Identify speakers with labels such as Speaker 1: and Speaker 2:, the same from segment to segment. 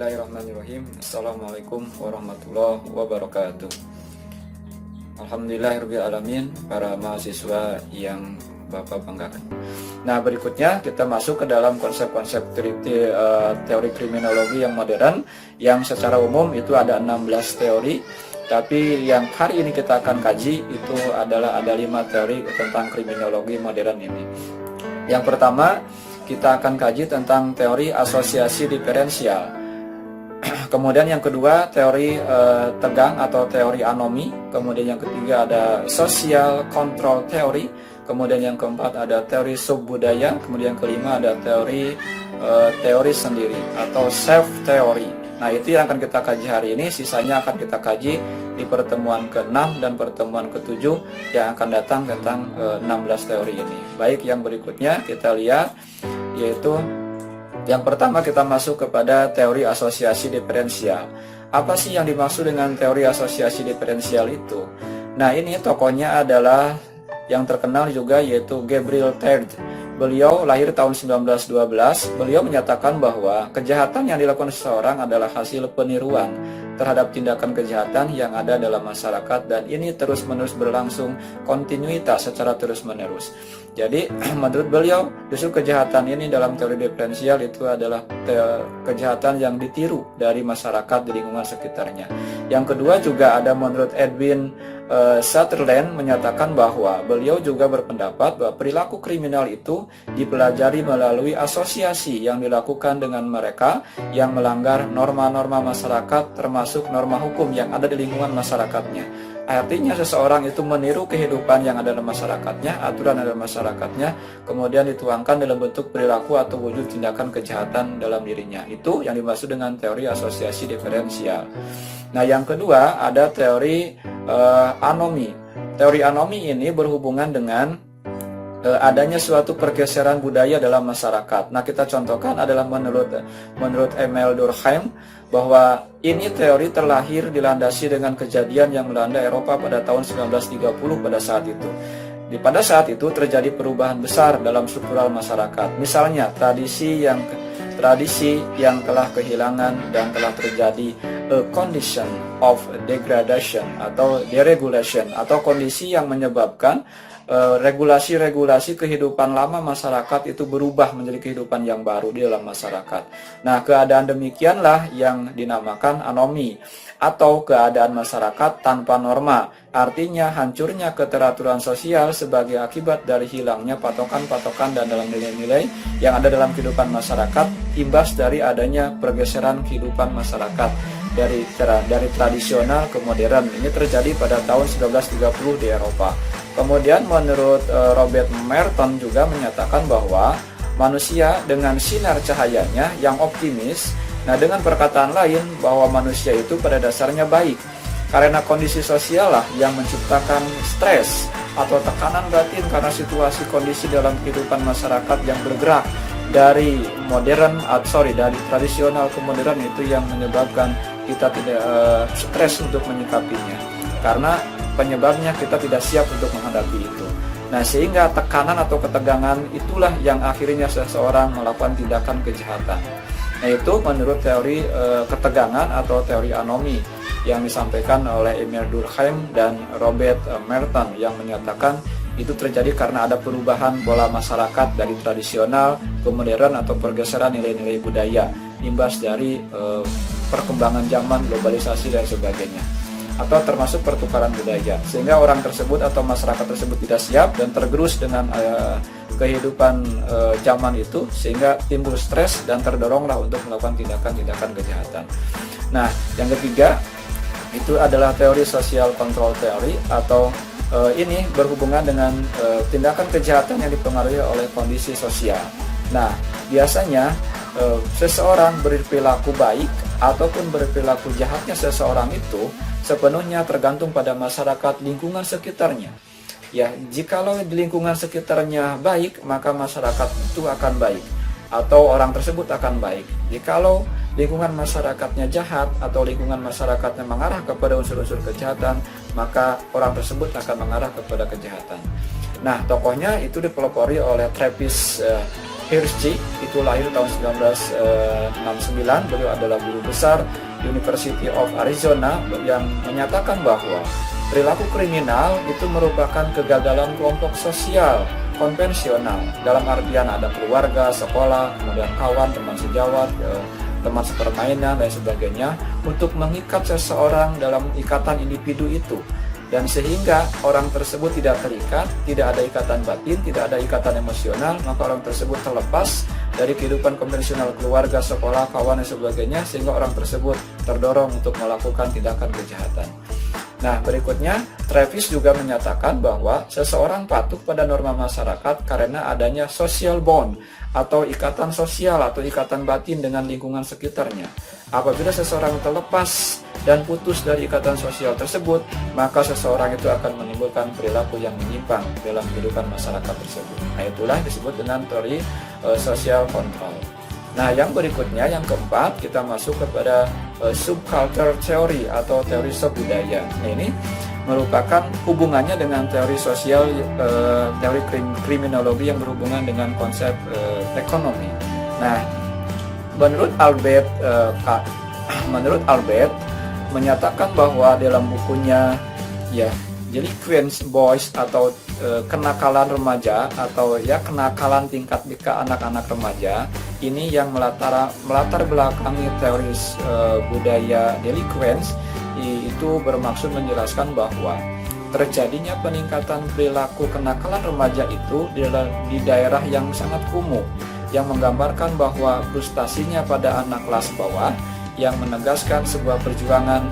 Speaker 1: Bismillahirrahmanirrahim. Assalamualaikum warahmatullahi wabarakatuh. Alhamdulillahirrahmanirrahim, para mahasiswa yang Bapak banggakan. Nah, berikutnya kita masuk ke dalam konsep-konsep teori kriminologi yang modern, yang secara umum itu ada 16 teori. Tapi yang hari ini kita akan kaji itu adalah ada 5 teori tentang kriminologi modern ini. Yang pertama, kita akan kaji tentang teori asosiasi diferensial. Kemudian yang kedua, teori tegang atau teori anomi. Kemudian yang ketiga ada social control theory. Kemudian yang keempat ada teori subbudaya. Kemudian yang kelima ada teori sendiri atau self theory. Nah, itu yang akan kita kaji hari ini. Sisanya akan kita kaji di pertemuan ke-6 dan pertemuan ke-7 yang akan datang tentang 16 teori ini. Baik, yang berikutnya kita lihat, yaitu yang pertama kita masuk kepada teori asosiasi diferensial. Apa sih yang dimaksud dengan teori asosiasi diferensial itu? Nah, ini tokohnya adalah yang terkenal juga, yaitu Gabriel Tarde. Beliau lahir tahun 1912. Beliau menyatakan bahwa kejahatan yang dilakukan seseorang adalah hasil peniruan terhadap tindakan kejahatan yang ada dalam masyarakat, dan ini terus-menerus berlangsung, kontinuitas secara terus-menerus. Jadi menurut beliau, justru kejahatan ini dalam teori diferensial itu adalah kejahatan yang ditiru dari masyarakat di lingkungan sekitarnya. Yang kedua juga ada menurut Edwin Sutherland, menyatakan bahwa beliau juga berpendapat bahwa perilaku kriminal itu dipelajari melalui asosiasi yang dilakukan dengan mereka yang melanggar norma-norma masyarakat, termasuk norma hukum yang ada di lingkungan masyarakatnya. Artinya seseorang itu meniru kehidupan yang ada dalam masyarakatnya, aturan yang ada dalam masyarakatnya, kemudian dituangkan dalam bentuk perilaku atau wujud tindakan kejahatan dalam dirinya. Itu yang dimaksud dengan teori asosiasi diferensial. Nah, yang kedua ada teori anomi. Teori anomi ini berhubungan dengan adanya suatu pergeseran budaya dalam masyarakat. Nah, kita contohkan adalah menurut Emil Durkheim, bahwa ini teori terlahir dilandasi dengan kejadian yang melanda Eropa pada tahun 1930 pada saat itu. Pada saat itu terjadi perubahan besar dalam struktural masyarakat. Misalnya tradisi yang telah kehilangan dan telah terjadi a condition of degradation atau deregulation, atau kondisi yang menyebabkan regulasi-regulasi kehidupan lama masyarakat itu berubah menjadi kehidupan yang baru di dalam masyarakat. Nah, keadaan demikianlah yang dinamakan anomi atau keadaan masyarakat tanpa norma. Artinya hancurnya keteraturan sosial sebagai akibat dari hilangnya patokan-patokan dan dalam nilai-nilai yang ada dalam kehidupan masyarakat, imbas dari adanya pergeseran kehidupan masyarakat dari tradisional ke modern. Ini terjadi pada tahun 1930 di Eropa. Kemudian menurut Robert Merton juga menyatakan bahwa manusia dengan sinar cahayanya yang optimis, nah dengan perkataan lain bahwa manusia itu pada dasarnya baik, karena kondisi sosial lah yang menciptakan stres atau tekanan batin karena situasi kondisi dalam kehidupan masyarakat yang bergerak dari tradisional ke modern, itu yang menyebabkan kita tidak stres untuk menyikapinya, karena penyebabnya kita tidak siap untuk menghadapi itu. Nah, sehingga tekanan atau ketegangan itulah yang akhirnya seseorang melakukan tindakan kejahatan. Nah, itu menurut teori ketegangan atau teori anomi yang disampaikan oleh Emil Durkheim dan Robert Merton, yang menyatakan itu terjadi karena ada perubahan pola masyarakat dari tradisional ke modern atau pergeseran nilai-nilai budaya, imbas dari perkembangan zaman, globalisasi dan sebagainya, atau termasuk pertukaran budaya, sehingga orang tersebut atau masyarakat tersebut tidak siap dan tergerus dengan kehidupan zaman itu, sehingga timbul stres dan terdoronglah untuk melakukan tindakan-tindakan kejahatan. Nah, yang ketiga itu adalah teori social control theory, atau ini berhubungan dengan tindakan kejahatan yang dipengaruhi oleh kondisi sosial. Nah, biasanya seseorang berperilaku baik ataupun berperilaku jahatnya seseorang itu sepenuhnya tergantung pada masyarakat lingkungan sekitarnya. Ya, jikalau di lingkungan sekitarnya baik, maka masyarakat itu akan baik atau orang tersebut akan baik. Jikalau lingkungan masyarakatnya jahat atau lingkungan masyarakatnya mengarah kepada unsur-unsur kejahatan, maka orang tersebut akan mengarah kepada kejahatan. Nah, tokohnya itu dipelopori oleh Travis Hirschi, itu lahir tahun 1969. Beliau adalah guru besar University of Arizona yang menyatakan bahwa perilaku kriminal itu merupakan kegagalan kelompok sosial konvensional, dalam artian ada keluarga, sekolah, kemudian kawan, teman sejawat, teman sepermainan dan sebagainya, untuk mengikat seseorang dalam ikatan individu itu. Dan sehingga orang tersebut tidak terikat, tidak ada ikatan batin, tidak ada ikatan emosional, maka orang tersebut terlepas dari kehidupan konvensional keluarga, sekolah, kawan dan sebagainya, sehingga orang tersebut terdorong untuk melakukan tindakan kejahatan. Nah, berikutnya, Travis juga menyatakan bahwa seseorang patuh pada norma masyarakat karena adanya social bond atau ikatan sosial atau ikatan batin dengan lingkungan sekitarnya. Apabila seseorang terlepas dan putus dari ikatan sosial tersebut, maka seseorang itu akan menimbulkan perilaku yang menyimpang dalam kehidupan masyarakat tersebut. Nah, itulah yang disebut dengan teori social control. Nah, yang berikutnya, yang keempat, kita masuk kepada subculture theory atau teori subbudaya. Nah, ini merupakan hubungannya dengan teori sosial, teori kriminologi yang berhubungan dengan konsep ekonomi. Nah, menurut Albert menyatakan bahwa dalam bukunya Delinquent Boys atau kenakalan remaja atau kenakalan tingkat anak-anak remaja, ini yang melatar belakangi teori budaya delinquents, itu bermaksud menjelaskan bahwa terjadinya peningkatan perilaku kenakalan remaja itu di daerah yang sangat kumuh, yang menggambarkan bahwa frustasinya pada anak kelas bawah yang menegaskan sebuah perjuangan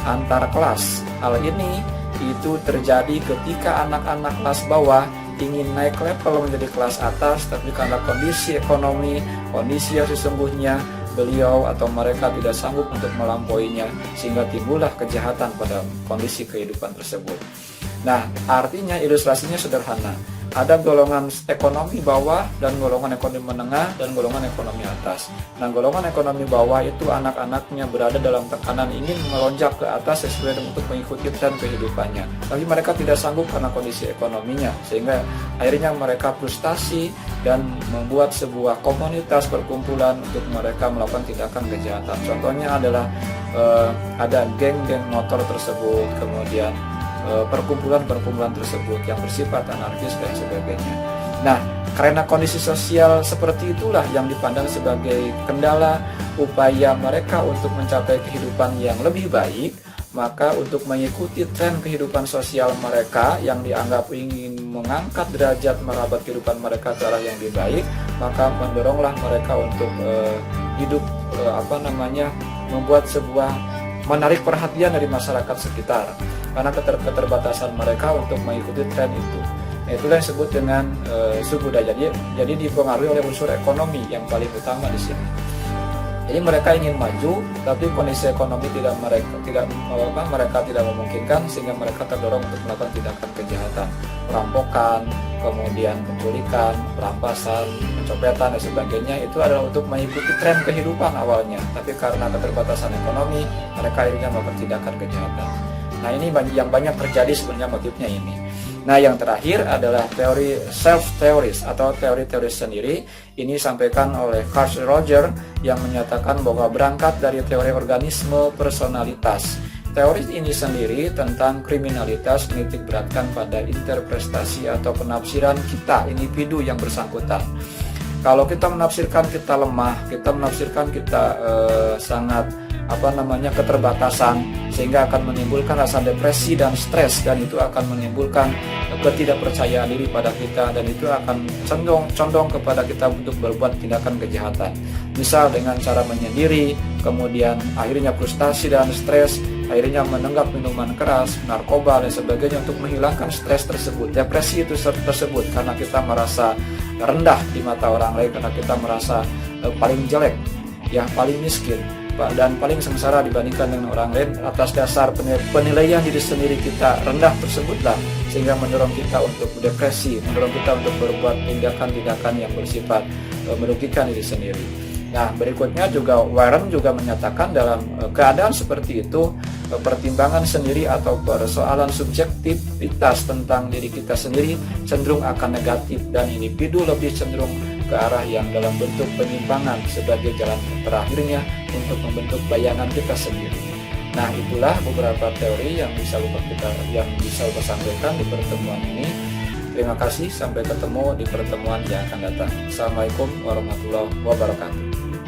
Speaker 1: antar kelas. Hal ini itu terjadi ketika anak-anak kelas bawah ingin naik level menjadi kelas atas, tapi karena kondisi ekonomi, kondisi yang sesungguhnya beliau atau mereka tidak sanggup untuk melampauinya, sehingga timbullah kejahatan pada kondisi kehidupan tersebut. Nah, artinya ilustrasinya sederhana. Ada golongan ekonomi bawah dan golongan ekonomi menengah dan golongan ekonomi atas. Nah, golongan ekonomi bawah itu anak-anaknya berada dalam tekanan ingin melonjak ke atas sesuai untuk mengikuti tren kehidupannya. Tapi mereka tidak sanggup karena kondisi ekonominya, sehingga akhirnya mereka frustasi dan membuat sebuah komunitas perkumpulan untuk mereka melakukan tindakan kejahatan. Contohnya adalah ada geng-geng motor tersebut, kemudian perkumpulan-perkumpulan tersebut yang bersifat anarkis dan sebagainya. Nah, karena kondisi sosial seperti itulah yang dipandang sebagai kendala upaya mereka untuk mencapai kehidupan yang lebih baik, maka untuk mengikuti tren kehidupan sosial mereka yang dianggap ingin mengangkat derajat martabat kehidupan mereka ke arah yang lebih baik, maka mendoronglah mereka untuk hidup membuat sebuah menarik perhatian dari masyarakat sekitar karena keterbatasan mereka untuk mengikuti tren itu. Nah, itulah yang disebut dengan subbudaya. Jadi dipengaruhi oleh unsur ekonomi yang paling utama di sini. Jadi mereka ingin maju, tapi kondisi ekonomi mereka tidak memungkinkan, sehingga mereka terdorong untuk melakukan tindakan kejahatan, perampokan, kemudian penculikan, perampasan, pencopetan dan sebagainya. Itu adalah untuk mengikuti tren kehidupan awalnya, tapi karena keterbatasan ekonomi, mereka akhirnya melakukan tindakan kejahatan. Nah, ini yang banyak terjadi sebenarnya motifnya ini. Nah, yang terakhir adalah teori self-theories atau teori-teori sendiri. Ini disampaikan oleh Carl Roger yang menyatakan bahwa berangkat dari teori organisme personalitas. Teori ini sendiri tentang kriminalitas menitik beratkan pada interpretasi atau penafsiran kita, individu yang bersangkutan. Kalau kita menafsirkan kita lemah, kita menafsirkan kita sangat keterbatasan, sehingga akan menimbulkan rasa depresi dan stres, dan itu akan menimbulkan ketidakpercayaan diri pada kita, dan itu akan condong kepada kita untuk berbuat tindakan kejahatan. Misal dengan cara menyendiri, kemudian akhirnya frustasi dan stres, akhirnya menenggak minuman keras, narkoba dan sebagainya untuk menghilangkan stres tersebut, depresi itu tersebut, karena kita merasa rendah di mata orang lain, karena kita merasa paling jelek, paling miskin dan paling sengsara dibandingkan dengan orang lain. Atas dasar penilaian diri sendiri kita rendah tersebutlah, sehingga mendorong kita untuk depresi, mendorong kita untuk berbuat tindakan-tindakan yang bersifat merugikan diri sendiri. Nah, berikutnya juga Warren juga menyatakan dalam keadaan seperti itu, pertimbangan sendiri atau persoalan subjektivitas tentang diri kita sendiri cenderung akan negatif, dan individu lebih cenderung ke arah yang dalam bentuk penyimpangan sebagai jalan terakhirnya untuk membentuk bayangan kita sendiri. Nah, itulah beberapa teori yang bisa Bapak sampaikan di pertemuan ini. Terima kasih, sampai ketemu di pertemuan yang akan datang. Assalamualaikum warahmatullahi wabarakatuh.